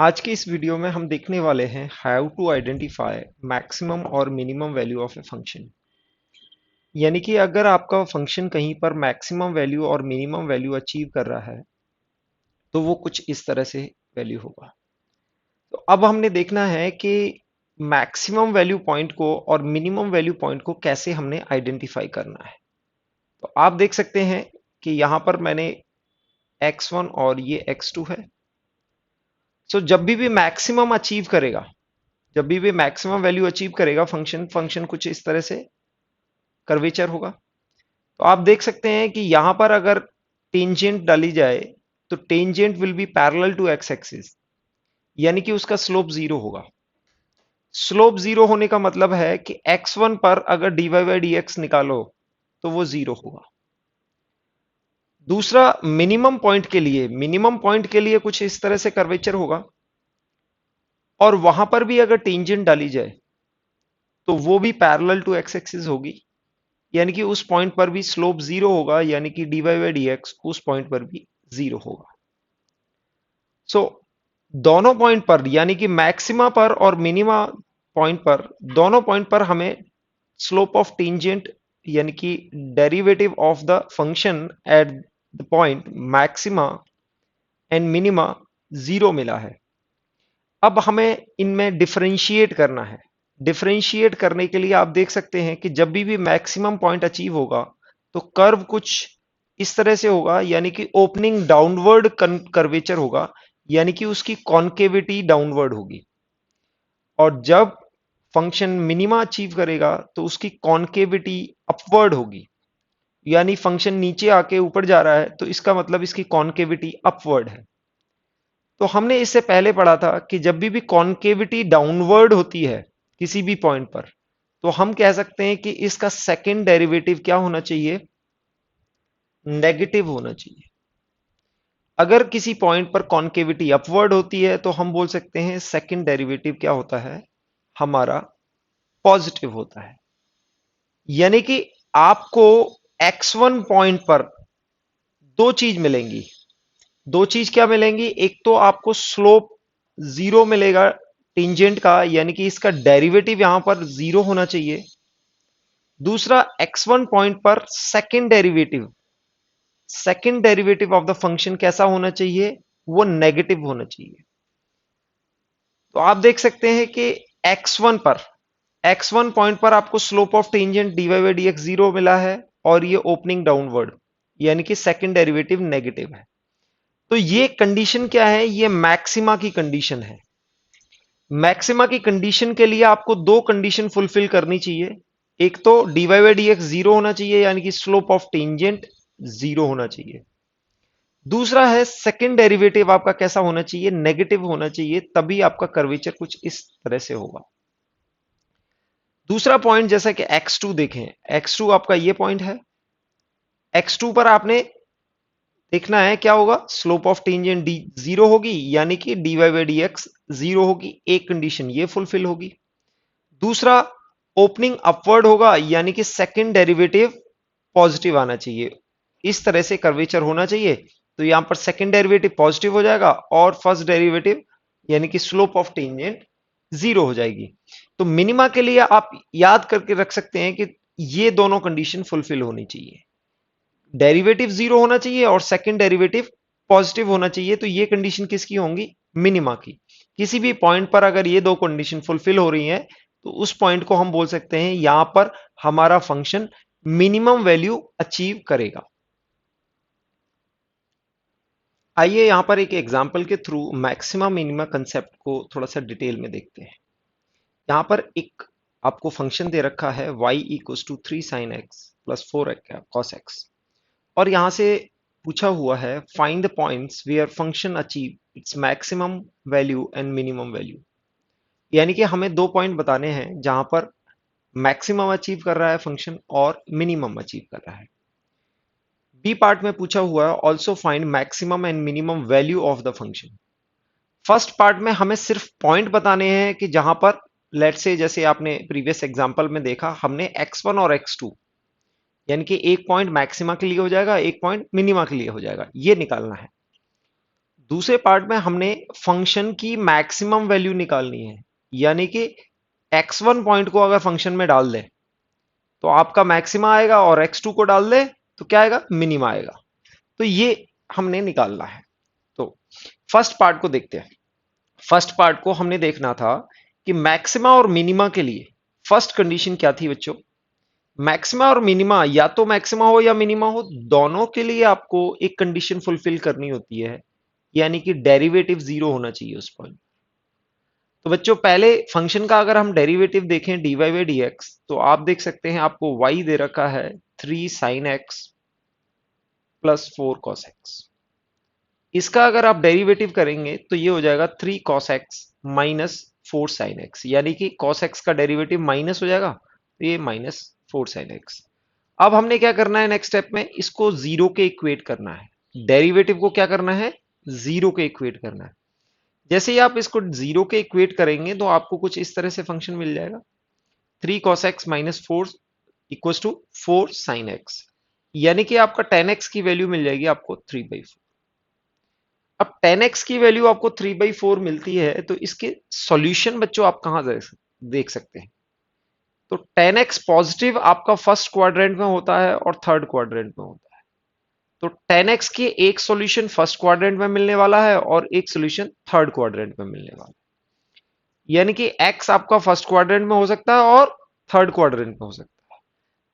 आज के इस वीडियो में हम देखने वाले हैं हाउ टू आइडेंटिफाई मैक्सिमम और minimum value of a function. यानी कि अगर आपका फंक्शन कहीं पर मैक्सिमम वैल्यू और मिनिमम वैल्यू अचीव कर रहा है तो वो कुछ इस तरह से वैल्यू होगा। तो अब हमने देखना है कि मैक्सिमम वैल्यू पॉइंट को और मिनिमम वैल्यू पॉइंट को कैसे हमने आइडेंटिफाई करना है। तो आप देख सकते हैं कि यहाँ पर मैंने x1 और ये x2 है। सो जब भी मैक्सिमम अचीव करेगा, जब भी मैक्सिमम वैल्यू अचीव करेगा फंक्शन फंक्शन कुछ इस तरह से कर्वेचर होगा। तो आप देख सकते हैं कि यहां पर अगर टेंजेंट डाली जाए तो tangent will be parallel to x axis, यानी कि उसका स्लोप जीरो होगा। स्लोप जीरो होने का मतलब है कि x1 पर अगर dy बाई डी एक्स निकालो तो वो जीरो होगा। दूसरा, मिनिमम पॉइंट के लिए कुछ इस तरह से कर्वेचर होगा और वहां पर भी अगर टेंजेंट डाली जाए तो वो भी पैरेलल टू एक्स एक्सिस होगी, यानी कि उस पॉइंट पर भी स्लोप जीरो होगा, यानी कि dy बाई डी एक्स उस पॉइंट पर भी जीरो होगा। सो दोनों पॉइंट पर, यानी कि मैक्सिमा पर और मिनिमा पॉइंट पर, दोनों पॉइंट पर हमें स्लोप ऑफ टेंजेंट यानी कि derivative of the function at the point maxima and minima zero मिला है। अब हमें इनमें डिफरेंशिएट करना है। डिफरेंशिएट करने के लिए आप देख सकते हैं कि जब भी मैक्सिमम पॉइंट अचीव होगा तो कर्व कुछ इस तरह से होगा, यानी कि ओपनिंग डाउनवर्ड कर्वेचर होगा, यानी कि उसकी कॉन्केविटी डाउनवर्ड होगी। और जब फंक्शन मिनिमा अचीव करेगा तो उसकी कॉन्केविटी अपवर्ड होगी, यानी फंक्शन नीचे आके ऊपर जा रहा है तो इसका मतलब इसकी कॉन्केविटी अपवर्ड है। तो हमने इससे पहले पढ़ा था कि जब भी कॉन्केविटी डाउनवर्ड होती है किसी भी पॉइंट पर, तो हम कह सकते हैं कि इसका सेकंड डेरिवेटिव क्या होना चाहिए? नेगेटिव होना चाहिए। अगर किसी पॉइंट पर कॉन्केविटी अपवर्ड होती है तो हम बोल सकते हैं सेकंड डेरिवेटिव क्या होता है? हमारा पॉजिटिव होता है। यानी कि आपको x1 पॉइंट पर दो चीज मिलेंगी। दो चीज क्या मिलेंगी? एक तो आपको स्लोप जीरो मिलेगा टेंजेंट का, यानी कि इसका डेरिवेटिव यहां पर जीरो होना चाहिए। दूसरा, x1 पॉइंट पर second derivative of the function कैसा होना चाहिए? वो नेगेटिव होना चाहिए। तो आप देख सकते हैं कि x1 पॉइंट पर आपको slope of tangent dy by D x zero मिला है और ये ओपनिंग डाउनवर्ड, यानी कि सेकंड डेरिवेटिव नेगेटिव है। तो ये कंडीशन क्या है? ये मैक्सिमा की कंडीशन है। मैक्सिमा की कंडीशन के लिए आपको दो कंडीशन फुलफिल करनी चाहिए। एक तो dy by D x zero होना चाहिए, यानी कि स्लोप ऑफ टेंजेंट जीरो होना चाहिए। दूसरा है सेकंड डेरिवेटिव आपका कैसा होना चाहिए? नेगेटिव होना चाहिए, तभी आपका कर्वेचर कुछ इस तरह से होगा। दूसरा पॉइंट जैसा कि x2 देखें, x2 आपका ये पॉइंट है। x2 पर आपने देखना है क्या होगा? Slope of tangent D zero होगी, यानी कि dy by D x zero होगी। एक कंडीशन ये फुलफिल होगी। दूसरा, ओपनिंग अपवर्ड होगा, यानी कि सेकंड डेरिवेटिव पॉजिटिव आना चाहिए। इस तरह से कर्वेचर होना चाहिए। तो यहां पर सेकंड डेरिवेटिव पॉजिटिव हो जाएगा और फर्स्ट डेरिवेटिव यानी कि स्लोप ऑफ टेंजेंट जीरो हो जाएगी। तो मिनिमा के लिए आप याद करके रख सकते हैं कि ये दोनों कंडीशन फुलफिल होनी चाहिए। डेरिवेटिव जीरो होना चाहिए और सेकंड डेरिवेटिव पॉजिटिव होना चाहिए। तो ये कंडीशन किसकी होंगी? मिनिमा की। किसी भी पॉइंट पर अगर ये दो कंडीशन फुलफिल हो रही हैं तो उस पॉइंट को हम बोल सकते हैं यहां पर हमारा फंक्शन मिनिमम वैल्यू अचीव करेगा। आइए यहां पर एक एग्जांपल के थ्रू मैक्सिमा मिनिमा कंसेप्ट को थोड़ा सा डिटेल में देखते हैं। यहां पर एक आपको फंक्शन दे रखा है y equals to 3 sine x plus 4 cos x, और यहां से पूछा हुआ है find the points where function achieve its maximum value and minimum value. यानी कि हमें दो पॉइंट बताने हैं जहां पर मैक्सिमम अचीव कर रहा है फंक्शन और मिनिमम अचीव कर रहा है। बी पार्ट में पूछा हुआ है also find maximum and minimum value of the function. First part में हमें सिर्फ पॉइंट बताने हैं कि जहां पर लेट से, जैसे आपने प्रीवियस एग्जांपल में देखा, हमने x1 और x2 यानी कि एक पॉइंट मैक्सिमा के लिए हो जाएगा, एक पॉइंट मिनिमा के लिए हो जाएगा, ये निकालना है। दूसरे पार्ट में हमने फंक्शन की मैक्सिमम वैल्यू निकालनी है, यानी कि x1 पॉइंट को अगर फंक्शन में डाल दे तो आपका मैक्सिमा आएगा, और x2 को डाल दे तो क्या आएगा, मिनिमा आएगा। तो ये हमने निकालना है। तो फर्स्ट पार्ट को देखते हैं। फर्स्ट पार्ट को हमने देखना था कि मैक्सिमा और मिनिमा के लिए फर्स्ट कंडीशन क्या थी बच्चों। मैक्सिमा और मिनिमा, या तो मैक्सिमा हो या मिनिमा हो, दोनों के लिए आपको एक कंडीशन फुलफिल करनी होती है, यानी कि डेरिवेटिव जीरो होना चाहिए उस पॉइंट। तो बच्चों पहले फंक्शन का अगर हम डेरिवेटिव देखें dy बाई डी एक्स, तो आप देख सकते हैं आपको y दे रखा है 3 sin x plus 4 cos x। इसका अगर आप डेरिवेटिव करेंगे तो ये हो जाएगा 3 cos x minus 4 sin x, यानी कि cos x का डेरिवेटिव माइनस हो जाएगा, तो ये माइनस 4 sin x। अब हमने क्या करना है नेक्स्ट स्टेप में, इसको जीरो के इक्वेट करना है। डेरिवेटिव को क्या करना है, जीरो के इक्वेट करना है। जैसे ही आप इसको जीरो के इक्वेट करेंगे तो आपको कुछ इस तरह से फंक्शन मिल जाएगा, 3 cos x minus 4 equal to 4 sin x, यानी कि आपका 10x की वैल्यू मिल जाएगी आपको 3/4। अब 10x की वैल्यू आपको 3/4 मिलती है, तो इसके सॉल्यूशन बच्चों आप कहां देख सकते हैं। तो 10x पॉजिटिव आपका फर्स्ट क्वाड्रेंट में होता है और थर्ड क्वाड्रेंट में होता है। तो 10x के एक सॉल्यूशन फर्स्ट क्वाड्रेंट में मिलने वाला है और एक सॉल्यूशन थर्ड क्वाड्रेंट में मिलने वाला है, यानी कि x आपका फर्स्ट क्वाड्रेंट में हो सकता है और थर्ड क्वाड्रेंट में हो सकता है।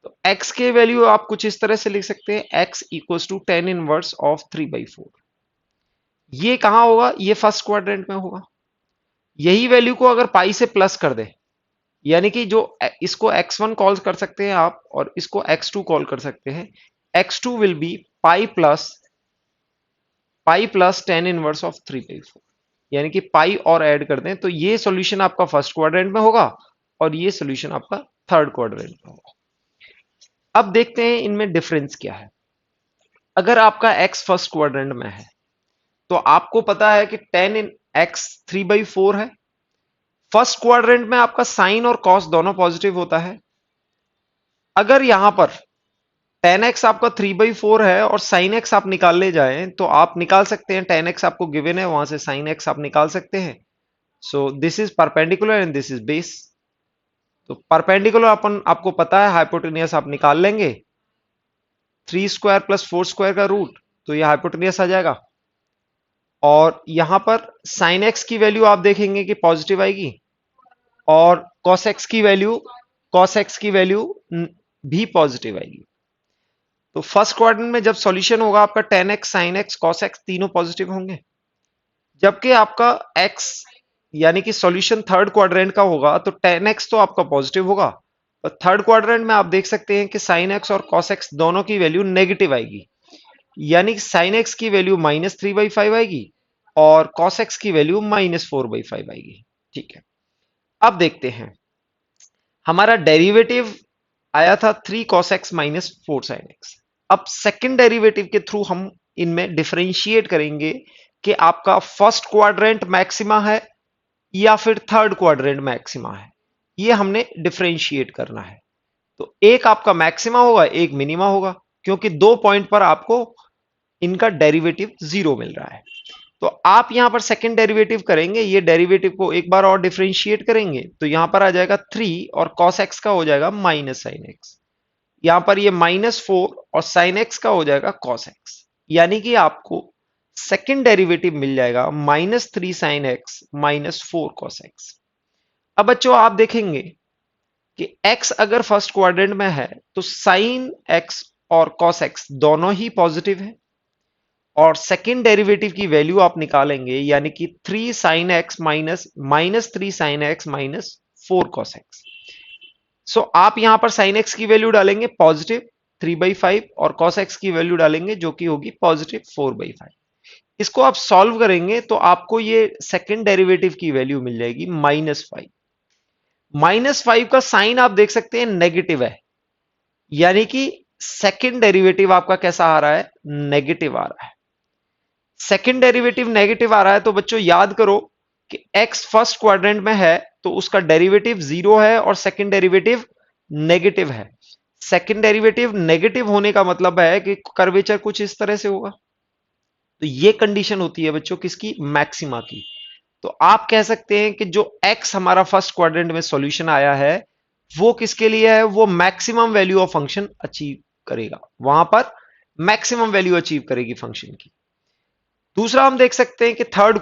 तो x के वैल्यू आप कुछ इस तरह से लिख सकते हैं, x equals to 10 inverse of 3/4। ये कहां होगा, ये फर्स्ट क्वाड्रेंट में होगा। यही वैल्यू को अगर पाई से प्लस कर दे, यानी कि जो इसको x1 कॉल कर सकते हैं आप और इसको x2 कॉल कर सकते हैं, x2 will be pi plus 10 inverse of 3/4, यानी कि पाई और ऐड कर दें तो ये सॉल्यूशन आपका फर्स्ट क्वाड्रेंट में होगा और ये सॉल्यूशन आपका थर्ड क्वाड्रेंट में होगा। अब देखते हैं इनमें डिफरेंस क्या है। अगर आपका x फर्स्ट क्वाड्रेंट में है तो आपको पता है कि 10 इन x 3/4 है। फर्स्ट क्वाड्रेंट में आपका साइन और कॉस दोनों पॉजिटिव होता है। अगर यहां पर 10x आपका 3/4 है और sin x आप निकालने जाएं तो आप निकाल सकते हैं, 10x आपको गिवन है, वहां से sin x आप निकाल सकते हैं। So this is perpendicular and this is base. तो परपेंडिकुलर अपन आपको पता है, हाइपोटेनियस आप निकाल लेंगे, 3 स्क्वायर प्लस 4 स्क्वायर का रूट, तो ये हाइपोटेनियस आ जाएगा। और यहां पर sin x की वैल्यू आप देखेंगे कि पॉजिटिव आएगी और cos x की वैल्यू भी पॉजिटिव आएगी। तो फर्स्ट क्वाड्रेंट में जब सॉल्यूशन होगा आपका 10x sin x cos x तीनों पॉजिटिव होंगे, जबकि आपका x यानी कि सॉल्यूशन थर्ड क्वाड्रेंट का होगा तो 10x तो आपका पॉजिटिव होगा, और थर्ड क्वाड्रेंट में आप देख सकते हैं कि sin x और cos x दोनों की वैल्यू नेगेटिव आएगी, यानी कि sin x की वैल्यू -3/5 आएगी और cos x की वैल्यू -4/5 आएगी। ठीक है, अब देखते हैं हमारा डेरिवेटिव आया था 3 cos x minus 4 sin x। अब सेकंड डेरिवेटिव के थ्रू हम इनमें डिफरेंशिएट करेंगे कि आपका फर्स्ट क्वाड्रेंट मैक्सिमा है या फिर थर्ड क्वाड्रेंट मैक्सिमा है, ये हमने डिफरेंशिएट करना है। तो एक आपका मैक्सिमा होगा, एक मिनिमा होगा, क्योंकि दो पॉइंट पर आपको इनका डेरिवेटिव जीरो मिल रहा है। तो आप यहां पर सेकंड डेरिवेटिव करेंगे, ये डेरिवेटिव को एक बार और डिफरेंशिएट करेंगे तो यहां पर आ जाएगा 3 और cos x का हो जाएगा माइनस साइन एक्स। यहां पर ये -4 और साइन एक्स का हो जाएगा cos x, यानी कि आपको सेकंड डेरिवेटिव मिल जाएगा -3 sin x -4 cos x। अब बच्चों आप देखेंगे कि x अगर फर्स्ट क्वाड्रेंट में है तो sin x और cos x दोनों ही पॉजिटिव है, और सेकेंड डेरिवेटिव की वैल्यू आप निकालेंगे, यानी कि 3 sin x -3 sin x -4 cos x। सो आप यहां पर sin x की वैल्यू डालेंगे पॉजिटिव 3/5 और cos x की वैल्यू डालेंगे जो कि होगी पॉजिटिव 4/5। इसको आप सॉल्व करेंगे तो आपको ये सेकेंड डेरिवेटिव की वैल्यू मिल जाएगी -5। -5 का साइन आप देख सकते हैं नेगेटिव है, यानी कि सेकेंड डेरिवेटिव आपका कैसा आ रहा है, नेगेटिव आ रहा है। सेकेंड डेरिवेटिव नेगेटिव आ रहा है तो बच्चों याद करो कि x फर्स्ट क्वाड्रेंट में है तो उसका डेरिवेटिव जीरो है और सेकेंड डेरिवेटिव नेगेटिव है। सेकेंड डेरिवेटिव नेगेटिव होने का मतलब है कि कर्वेचर कुछ इस तरह से होगा। तो ये कंडीशन होती है बच्चों किसकी, मैक्सिमा की। तो आप कह सकते हैं कि जो x हमारा फर्स्ट क्वाड्रेंट में सॉल्यूशन आया है वो किसके लिए है, वो maximum value of function achieve करेगा, वहां पर मैक्सिमम वैल्यू अचीव करेगी फंक्शन की। दूसरा हम देख सकते हैं कि थर्ड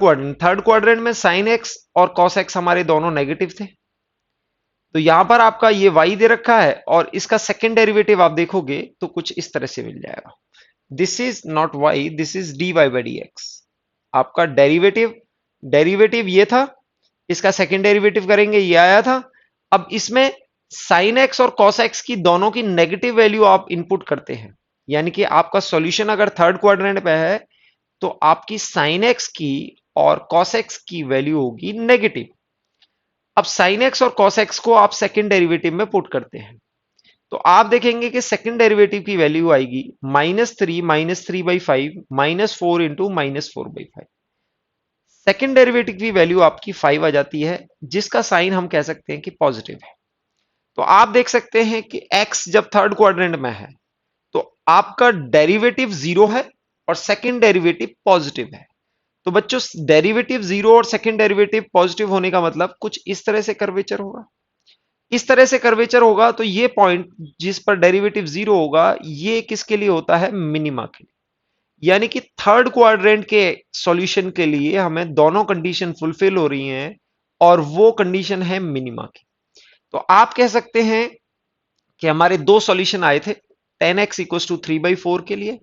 क्वाड्रेंट में साइन एक्स और कॉस एक्स हमारे दोनों नेगेटिव थे। तो यहां पर आपका ये y दे रखा है और इसका सेकेंड डेरिवेटिव आप देखोगे तो कुछ इस तरह से मिल जाएगा। This is not y, this is dy by D x. आपका डेरिवेटिव डेरिवेटिव ये था, इसका सेकेंड डेरिवेटिव करेंगे ये आया था। अब इसमें साइन एक्स और कॉस एक्स की दोनों की नेगेटिव वैल्यू आप इनपुट करते हैं, यानी कि आपका सॉल्यूशन अगर थर्ड क्वाड्रेंट पे है तो आपकी साइन एक्स की और कॉस एक्स की वैल्यू होगी नेगेटिव। अब साइन एक्स और कॉस एक्स को आप सेकेंड डेरिवेटिव में पुट करते हैं तो आप देखेंगे कि सेकेंड डेरिवेटिव की वैल्यू आएगी minus three by five -4 into -4/5। Second derivative की वैल्यू आपकी 5 आ जाती है, जिसका साइन हम कह सकते हैं कि पॉजिटिव है। तो आप देख सकते हैं कि x जब थर्ड क्वाड्रेंट में है तो आपका डेरिवेटिव 0 है और सेकेंड डेरिवेटिव पॉजिटिव है। तो बच्चों डेरिवेटिव 0 और सेकेंड डेरिवेटिव पॉजिटिव होने का मतलब कुछ इस तरह से कर्वेचर होगा। इस तरह से कर्वेचर होगा तो ये पॉइंट जिस पर डेरिवेटिव 0 होगा ये किसके लिए होता है, मिनिमा के लिए। यानी कि थर्ड क्वाड्रेंट के सॉल्यूशन के लिए हमें दोनों कंडीशन फुलफिल हो रही हैं और वो कंडीशन है मिनिमा की। तो आप कह सकते हैं कि हमारे दो सॉल्यूशन आए थे 10x इक्व टू 3/4 के लिए।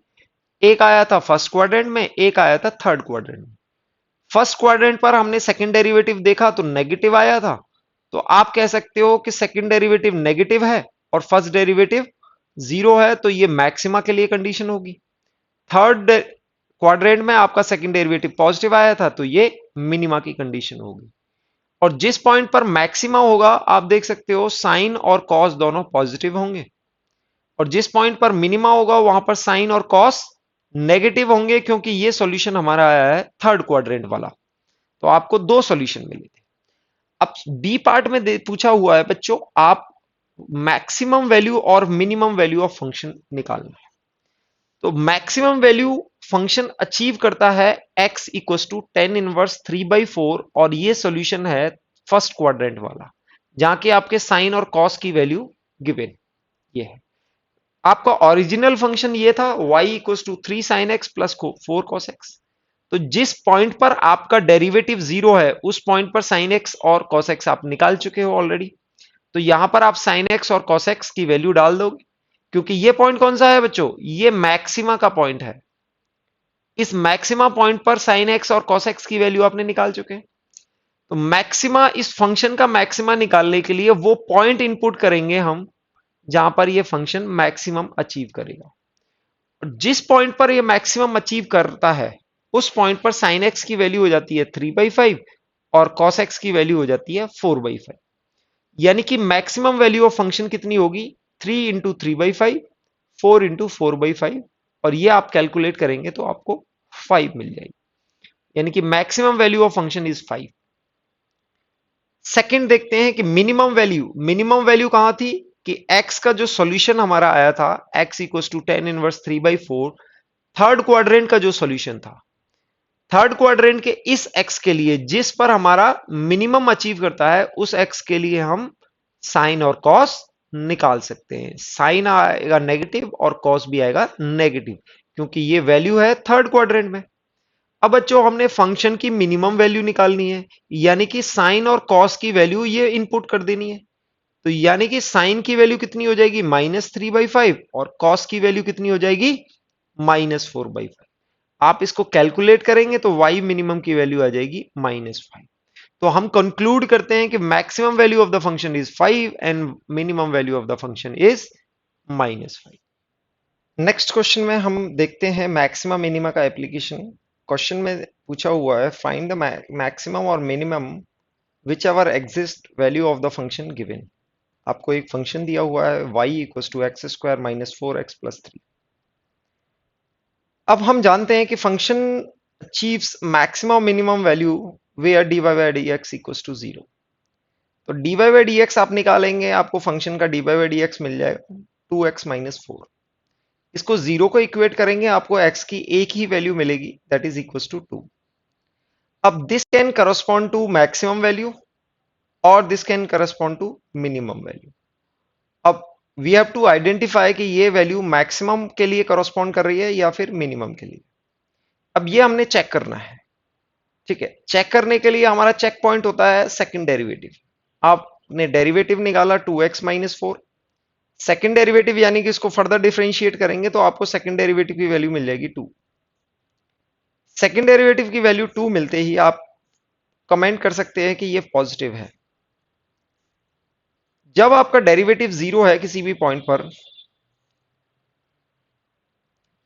एक आया था फर्स्ट क्वाड्रेंट में, एक आया था थर्ड क्वाड्रेंट में। फर्स्ट क्वाड्रेंट पर हमने सेकंड डेरिवेटिव देखा तो नेगेटिव आया था। तो आप कह सकते हो कि सेकंड डेरिवेटिव नेगेटिव है और फर्स्ट डेरिवेटिव 0 है, तो ये मैक्सिमा के लिए कंडीशन होगी। थर्ड क्वाड्रेंट में आपका सेकंड डेरिवेटिव पॉजिटिव आया था तो ये मिनिमा की कंडीशन होगी। और जिस पॉइंट पर मैक्सिमा होगा आप देख सकते हो साइन और कॉस दोनों पॉजिटिव होंगे, और जिस पॉइंट पर मिनिमा होगा वहां पर साइन और कॉस नेगेटिव होंगे, क्योंकि ये सॉल्यूशन हमारा आया है थर्ड क्वाड्रेंट वाला। तो आपको दो सॉल्यूशन मिले थे। अब बी पार्ट में पूछा हुआ है बच्चों, आप मैक्सिमम वैल्यू और मिनिमम वैल्यू ऑफ फंक्शन निकालना है। तो मैक्सिमम वैल्यू फंक्शन अचीव करता है x इक्व टू 10 इनवर्स 3/4, और ये सॉल्यूशन है फर्स्ट क्वाड्रेंट वाला जहां के आपके साइन और कॉस की वैल्यू गिवन ये है। आपका ओरिजिनल फंक्शन ये था y equal to 3 sin x plus 4 cos x। तो जिस पॉइंट पर आपका डेरिवेटिव 0 है उस पॉइंट पर साइन एक्स और cos x आप निकाल चुके हो ऑलरेडी। तो यहां पर आप साइन एक्स और cos x की वैल्यू डाल दोगे, क्योंकि ये पॉइंट कौन सा है बच्चों, ये मैक्सिमा का पॉइंट है। इस मैक्सिमा पॉइंट पर साइन एक्स और cos x की वैल्यू आपने निकाल चुके हैं। तो मैक्सिमा, इस फंक्शन का मैक्सिमा निकालने के लिए वो पॉइंट इनपुट करेंगे हम जहां पर ये फंक्शन मैक्सिमम अचीव करेगा। और जिस पॉइंट पर ये मैक्सिमम अचीव करता है उस पॉइंट पर साइन एक्स की वैल्यू हो जाती है 3/5 और cos x की वैल्यू हो जाती है 4/5। यानी कि मैक्सिमम वैल्यू ऑफ फंक्शन कितनी होगी, 3 इंटू 3/5, 4 इंटू 4/5, और ये आप कैलकुलेट करेंगे तो आपको 5 मिल जाएगी। यानी कि maximum value of function is 5। Second देखते हैं कि मिनिमम वैल्यू कहां थी, कि x का जो सॉल्यूशन हमारा आया था x equal to 10 inverse 3/4, third quadrant का जो सॉल्यूशन था, थर्ड क्वाड्रेंट के इस x के लिए जिस पर हमारा मिनिमम अचीव करता है उस x के लिए हम साइन और कॉस निकाल सकते हैं। साइन आएगा नेगेटिव और कॉस भी आएगा नेगेटिव, क्योंकि ये वैल्यू है थर्ड क्वाड्रेंट में। अब बच्चों हमने फंक्शन की मिनिमम वैल्यू निकालनी है, यानी कि साइन और कॉस की वैल्यू ये इनपुट कर देनी है। तो यानी कि साइन की वैल्यू कितनी हो जाएगी, -3/5, और कॉस की वैल्यू कितनी हो जाएगी, -4/5। आप इसको कैलकुलेट करेंगे तो y मिनिमम की वैल्यू आ जाएगी -5। तो हम कंक्लूड करते हैं कि maximum value of the function is 5 and minimum value of the function is -5। Next question में हम देखते हैं मैक्सिमम मिनिमा का एप्लीकेशन। क्वेश्चन में पूछा हुआ है फाइंड द मैक्सिमम और minimum which ever exist value of the function given. आपको एक फंक्शन दिया हुआ है y equal to x² -4x + 3। अब हम जानते हैं कि function achieves maximum minimum value where dy by dx equal to 0। तो dy बाई dx आप निकालेंगे, आपको फंक्शन का dy बाई dx मिल जाएगा 2x - 4। इसको जीरो को इक्वेट करेंगे, आपको x की एक ही वैल्यू मिलेगी, दैट इज इक्वल टू 2। अब this can correspond to maximum value और this can correspond to minimum value. अब वी हैव टू आइडेंटिफाई कि ये वैल्यू मैक्सिमम के लिए करस्पॉन्ड कर रही है या फिर मिनिमम के लिए। अब ये हमने चेक करना है, ठीक है। चेक करने के लिए हमारा चेक पॉइंट होता है सेकंड डेरिवेटिव। आपने डेरिवेटिव निकाला 2x-4, सेकंड डेरिवेटिव यानी कि इसको फर्दर डिफरेंशिएट करेंगे तो आपको सेकंड डेरिवेटिव की वैल्यू मिल जाएगी 2। सेकंड डेरिवेटिव की वैल्यू 2 मिलते ही आप कमेंट कर सकते हैं कि ये पॉजिटिव है। जब आपका डेरिवेटिव जीरो है किसी भी पॉइंट पर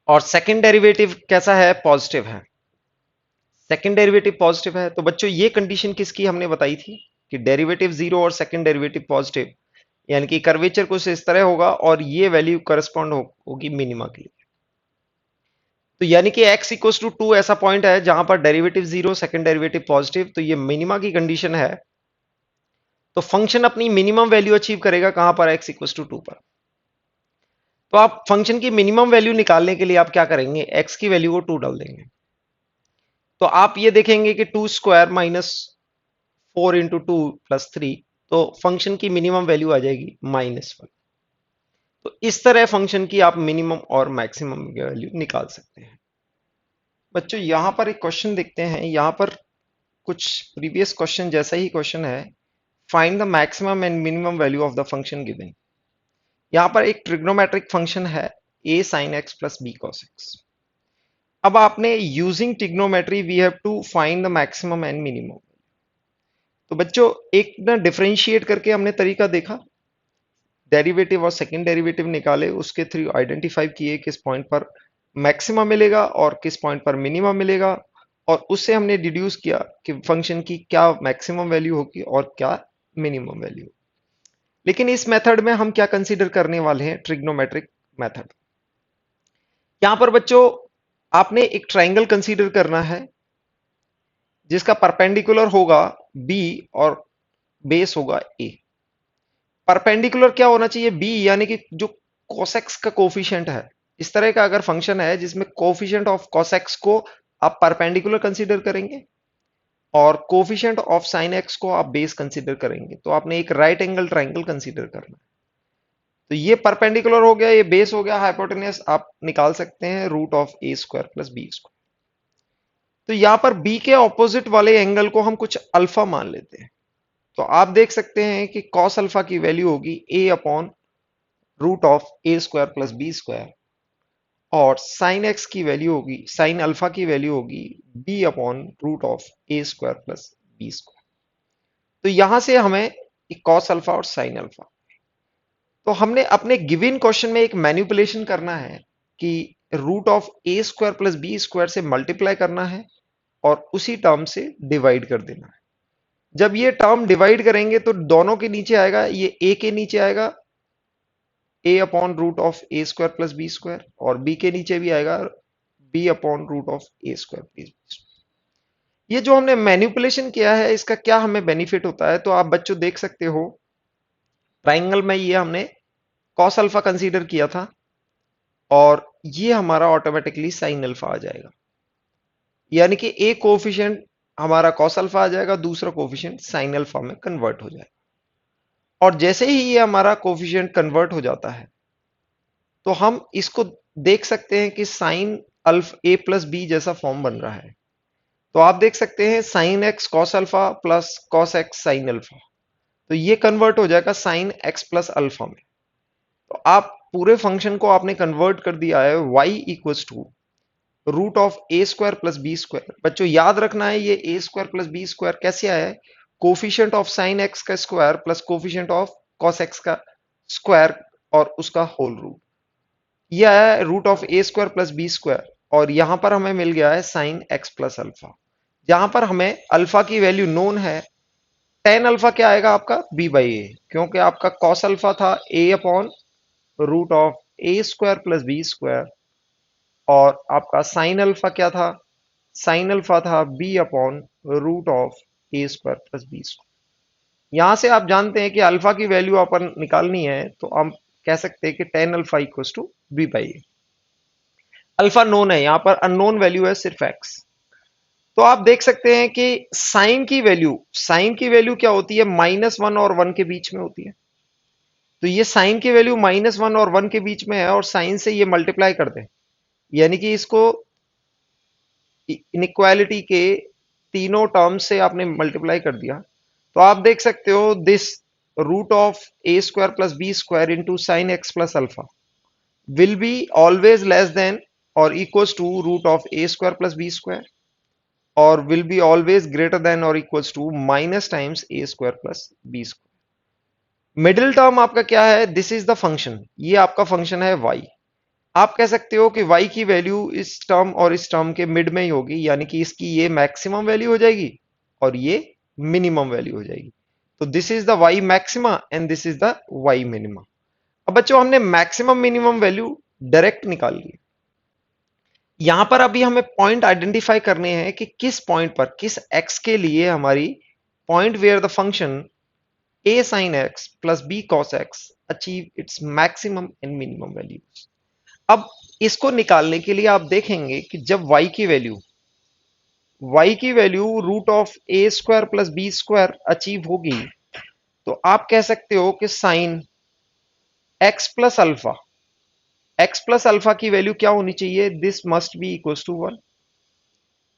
और सेकंड डेरिवेटिव कैसा है, पॉजिटिव है, सेकंड डेरिवेटिव पॉजिटिव है, तो बच्चों ये कंडीशन किसकी हमने बताई थी कि डेरिवेटिव जीरो और सेकंड डेरिवेटिव पॉजिटिव, यानी कि कर्वेचर कुछ इस तरह होगा और ये वैल्यू करस्पॉन्ड होगी मिनिमा के लिए। तो यानी कि x इक्वल टू 2 ऐसा पॉइंट है जहां पर derivative zero, second derivative positive, तो ये मिनिमा की कंडीशन है। तो फंक्शन अपनी मिनिमम वैल्यू अचीव करेगा कहां पर, x इक्वल टू 2 पर। तो आप फंक्शन की मिनिमम वैल्यू निकालने के लिए आप क्या करेंगे, x की वैल्यू को 2 डाल देंगे। तो आप ये देखेंगे कि 2² माइनस 4 × 2 + 3, तो फंक्शन की मिनिमम वैल्यू आ जाएगी -1। तो इस तरह फंक्शन की आप मिनिमम और मैक्सिमम वैल्यू निकाल सकते हैं। बच्चों यहां पर एक क्वेश्चन देखते हैं, यहां पर कुछ प्रीवियस क्वेश्चन जैसा ही क्वेश्चन है, find the maximum and minimum value of the function given. यहां पर एक ट्रिग्नोमेट्रिक फंक्शन है a sin x + b cos x। अब आपने using trigonometry we have to find the maximum and minimum. तो बच्चों एक ना डिफरेंशिएट करके हमने तरीका देखा, डेरिवेटिव और सेकंड डेरिवेटिव निकाले, उसके थ्रू आइडेंटिफाई किए किस पॉइंट पर मैक्सिमम मिलेगा और किस पॉइंट पर मिनिमम मिलेगा, और उससे हमने डिड्यूस किया कि फंक्शन की क्या मैक्सिमम वैल्यू होगी और क्या मिनिमम वैल्यू। लेकिन इस मेथड में हम क्या कंसीडर करने वाले हैं, ट्रिग्नोमेट्रिक मेथड। यहां पर बच्चों आपने एक ट्राइंगल कंसीडर करना है जिसका परपेंडिकुलर होगा बी और बेस होगा ए। परपेंडिकुलर क्या होना चाहिए, बी, यानी कि जो कोसेक्स का कोफिशिएंट है, इस तरह का अगर फंक्शन है जिसमें कोफिशिएंट ऑफ कोसेक्स को आप परपेंडिकुलर कंसीडर करेंगे और कोफिशिएंट ऑफ साइन एक्स को आप बेस कंसीडर करेंगे, तो आपने एक राइट एंगल ट्राइंगल कंसीडर करना है। तो ये परपेंडिकुलर हो गया, ये बेस हो गया, हाइपोटेन्यूस आप निकाल सकते हैं √(a² + b²। तो यहां पर b के ऑपोजिट वाले एंगल को हम कुछ अल्फा मान लेते हैं। तो आप देख सकते हैं कि cos अल्फा की वैल्यू होगी a/√(a² + b², और sin x की वैल्यू होगी, sin अल्फा की वैल्यू होगी b/√(a² + b²। तो यहां से हमें cos अल्फा और sin अल्फा, तो हमने अपने गिवन क्वेश्चन में एक मैनिपुलेशन करना है कि √(a² + b² से मल्टीप्लाई करना है और उसी टर्म से डिवाइड कर देना है। जब ये टर्म डिवाइड करेंगे तो दोनों के नीचे आएगा, ये a के नीचे आएगा a/√(a² + b², और b के नीचे भी आएगा b/√(a² + b²। ये जो हमने मैनिपुलेशन किया है इसका क्या हमें बेनिफिट होता है, तो आप बच्चों देख सकते हो ट्राइंगल में ये हमने cos अल्फा कंसीडर किया था और ये हमारा ऑटोमेटिकली sin अल्फा आ जाएगा, यानी कि एक कोफिशिएंट हमारा cos अल्फा आ जाएगा, दूसरा कोफिशिएंट sin अल्फा में कन्वर्ट हो जाएगा। और जैसे ही ये हमारा कोफिशिएंट कन्वर्ट हो जाता है तो हम इसको देख सकते हैं कि sin अल्फा a + b जैसा फॉर्म बन रहा है। तो आप देख सकते हैं sin x cos alpha plus cos x sin alpha, तो ये कन्वर्ट हो जाएगा sin x + अल्फा में। तो आप पूरे फंक्शन को आपने कन्वर्ट कर दिया है y = √(a² + b²। बच्चों याद रखना है ये a² + b² कैसे आया है, कोफिशिएंट ऑफ sin x का square plus coefficient of cos x का स्क्वायर और उसका होल रूट, यह आया है √(a² + b², और यहां पर हमें मिल गया है sin x + अल्फा। जहां पर हमें अल्फा की वैल्यू नोन है, tan अल्फा क्या आएगा आपका b/a, क्योंकि आपका cos अल्फा था a/√(a² + b², और आपका sin अल्फा क्या था, sin अल्फा था b/√(a² + b²। यहां से आप जानते हैं कि अल्फा की वैल्यू अपन निकालनी है, तो हम कह सकते हैं कि tan alpha = b/a। Alpha known है, यहां पर अननोन वैल्यू है सिर्फ एक्स। तो आप देख सकते हैं कि साइन की वैल्यू क्या होती है, -1 और 1 के बीच में होती है। तो ये साइन की वैल्यू -1 और 1 के बीच में है, और साइन से ये मल्टीप्लाई कर दें, यानी कि इसको इनइक्वालिटी के तीनों टर्म्स से आपने मल्टीप्लाई कर दिया। तो आप देख सकते हो this root of a square plus b square into sine x plus alpha will be always less than or equals to root of a square plus b square, or will be always greater than or equals to minus times a square plus b square। Middle term आपका क्या है, this is the function, ये आपका function है y। आप कह सकते हो कि y की वैल्यू इस टर्म और इस टर्म के मिड में ही होगी, यानी कि इसकी ये मैक्सिमम वैल्यू हो जाएगी और ये मिनिमम वैल्यू हो जाएगी। तो this is the y maxima and this is the y minima. अब बच्चों हमने मैक्सिमम मिनिमम वैल्यू डायरेक्ट निकाल ली। यहां पर अभी हमें पॉइंट आइडेंटिफाई करने हैं कि किस पॉइंट पर, किस x के लिए हमारी point where the function a sin x plus b cos x achieve its maximum and minimum values. अब इसको निकालने के लिए आप देखेंगे कि जब y की value root of a square plus b square achieve होगी, तो आप कह सकते हो कि sine x plus alpha, x plus alpha की वैल्यू क्या होनी चाहिए, this must be equal to 1।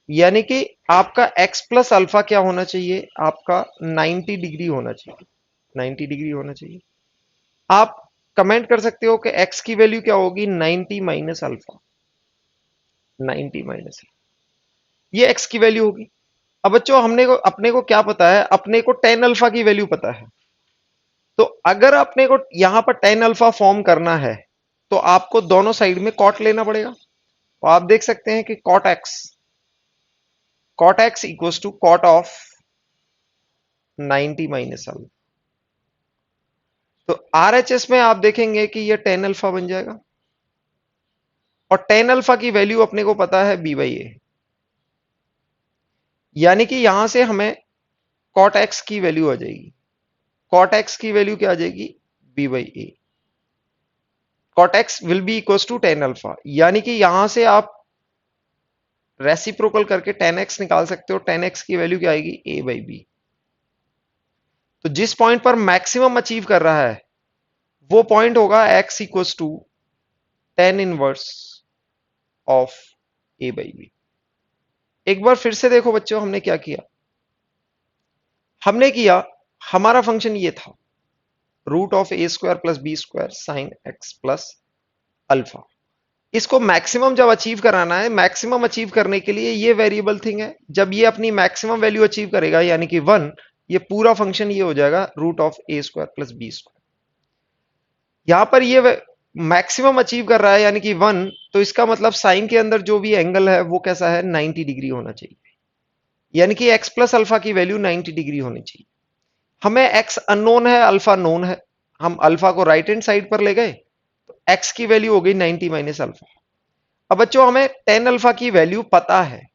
यानी कि आपका x प्लस अल्फा क्या होना चाहिए, आपका 90 डिग्री होना चाहिए, 90 डिग्री होना चाहिए। आप कमेंट कर सकते हो कि x की वैल्यू क्या होगी, 90 माइनस अल्फा, 90 माइनस, ये x की वैल्यू होगी। अब बच्चों अपने को क्या पता है, अपने को टेन अल्फा की वैल्यू पता है। तो अगर अपने को यहां पर टेन अल्फा फॉर्म करना है, तो आपको दोनों साइड में कॉट लेना पड़ेगा। तो आप देख सकते हैं कि cot x equals to cot of 90 minus alpha. तो आरएचएस में आप देखेंगे कि ये टेन अल्फा बन जाएगा, और टेन अल्फा की वैल्यू अपने को पता है बी बाई ए, यानी कि यहां से हमें कॉट एक्स की वैल्यू आ जाएगी, कॉट एक्स की वैल्यू क्या आ जाएगी, b by a. Cot x will be equal to tan alpha, यानी कि यहां से आप रेसिप्रोकल करके टेन एक्स निकाल सकते हो, टेन एक्स की वैल्यू क्या आएगी, ए बाई बी। तो जिस पॉइंट पर मैक्सिमम अचीव कर रहा है वो पॉइंट होगा x equals to tan inverse of a by b. एक बार फिर से देखो बच्चों, हमने क्या किया, हमने किया, हमारा फंक्शन ये था, root of a square plus b square sine x plus alpha. इसको मैक्सिमम जब अचीव कराना है, मैक्सिमम अचीव करने के लिए ये वेरिएबल थिंग है, जब ये अपनी मैक्सिमम वैल्यू अचीव करेगा यानी कि 1, ये पूरा फंक्शन ये हो जाएगा root of a square plus b square. यहां पर ये मैक्सिमम अचीव कर रहा है यानी कि 1, तो इसका मतलब साइन के अंदर जो भी एंगल है वो कैसा है, 90 डिग्री होना चाहिए, यानी कि x प्लस अल्फा की वैल्यू 90 डिग्री होनी चाहिए। हमें x अननोन है, अल्फा नोन है, हम अल्फा को राइट हैंड साइड पर ले गए, तो x की वैल्यू हो गई 90 माइनस अल्फा। अब बच्चों हमें टेन अल्फा की वैल्यू पता है,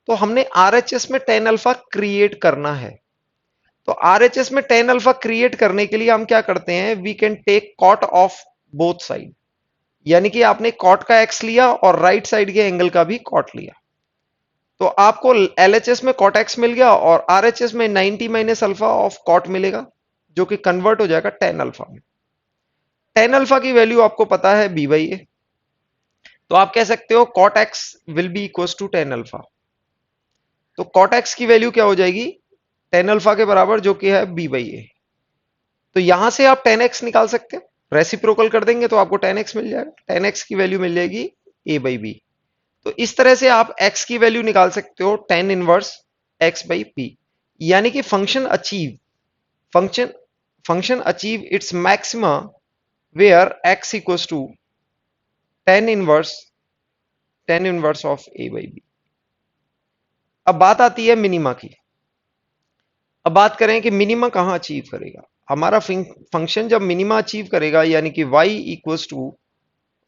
तो हमने आरएचएस में टेन अल्फा क्रिएट करना है। तो आरएचएस में टेन अल्फा क्रिएट करने के लिए हम क्या करते हैं, we can take cot of both side, यानी कि आपने कॉट का एक्स लिया और राइट साइड के एंगल का भी कॉट लिया, तो आपको एलएचएस में कॉट एक्स मिल गया और आरएचएस में 90 माइनस अल्फा ऑफ कॉट मिलेगा, जो कि कन्वर्ट हो जाएगा टेन अल्फा में। टेन अल्फा की वैल्यू आपको पता है बी बाई ए, तो आप कह सकते हो cot x will be equal to tan alpha. तो कॉट एक्स की वैल्यू क्या हो जाएगी, टेन अल्फा के बराबर, जो कि है बी बाई ए। तो यहां से आप टेन एक्स निकाल सकते हो, रेसिप्रोकल कर देंगे तो आपको टेन एक्स मिल जाएगा, टेन एक्स की वैल्यू मिल जाएगी ए बाई बी। तो इस तरह से आप x की वैल्यू निकाल सकते हो tan inverse x by p, यानी कि function function achieve its maxima where x equals to tan inverse of a by b. अब बात आती है मिनिमा की। अब बात करें कि मिनिमा कहां अचीव करेगा। हमारा फंक्शन जब मिनिमा अचीव करेगा यानी कि y equals to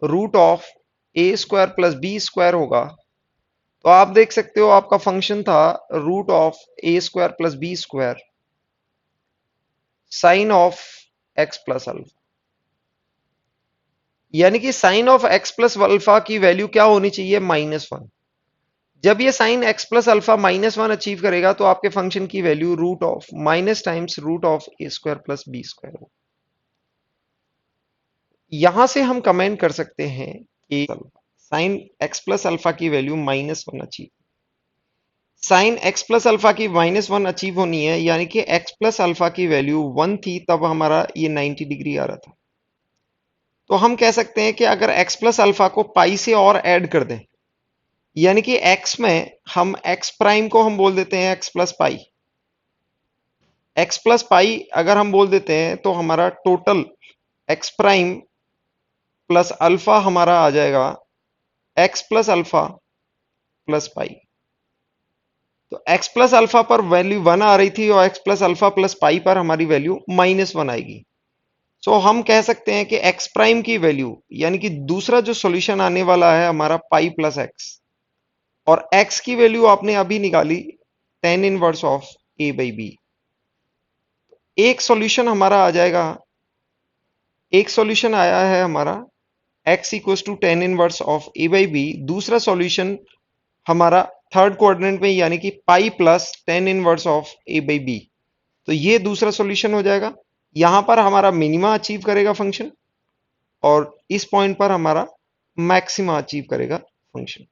root of a square plus b square होगा, तो आप देख सकते हो आपका फंक्शन था root of a square plus b square sine of x plus alpha. यानी कि sine of x plus alpha की वैल्यू क्या होनी चाहिए, -1। जब ये sine x plus alpha -1 achieve करेगा तो आपके फंक्शन की value root of minus times root of a square plus b square हो। यहां से हम कमेंट कर सकते हैं कि साइन एक्स प्लस अल्फा की value -1 achieve, sign x plus alpha की -1 अचीव होनी है, यानी कि एक्स प्लस अल्फा की वैल्यू 1 थी तब हमारा ये 90 डिग्री आ रहा था। तो हम कह सकते हैं कि अगर एक्स प्लस अल्फा को पाई से और ऐड कर दें, यानी कि एक्स में हम एक्स प्राइम को हम बोल देते हैं x plus pi, x plus pi अगर हम बोल देते हैं तो हमारा total ex prime plus alpha हमारा आ जाएगा x plus alpha plus pi. तो x प्लस अल्फा पर वैल्यू 1 आ रही थी और x plus alpha plus pi पर हमारी वैल्यू -1 आएगी। सो हम कह सकते हैं कि x प्राइम की वैल्यू, यानी कि दूसरा जो सॉल्यूशन आने वाला है हमारा पाई प्लस एक्स, और x की वैल्यू आपने अभी निकाली tan inverse of a by b. एक सॉल्यूशन हमारा आ जाएगा, एक सॉल्यूशन आया है हमारा x equals to tan inverse of a by b. दूसरा सॉल्यूशन हमारा थर्ड कोऑर्डिनेट में, यानी कि pi plus tan inverse of a by b. तो ये दूसरा सॉल्यूशन हो जाएगा। यहां पर हमारा मिनिमा अचीव करेगा फंक्शन और इस पॉइंट पर हमारा मैक्सिमा अचीव करेगा फंक्शन।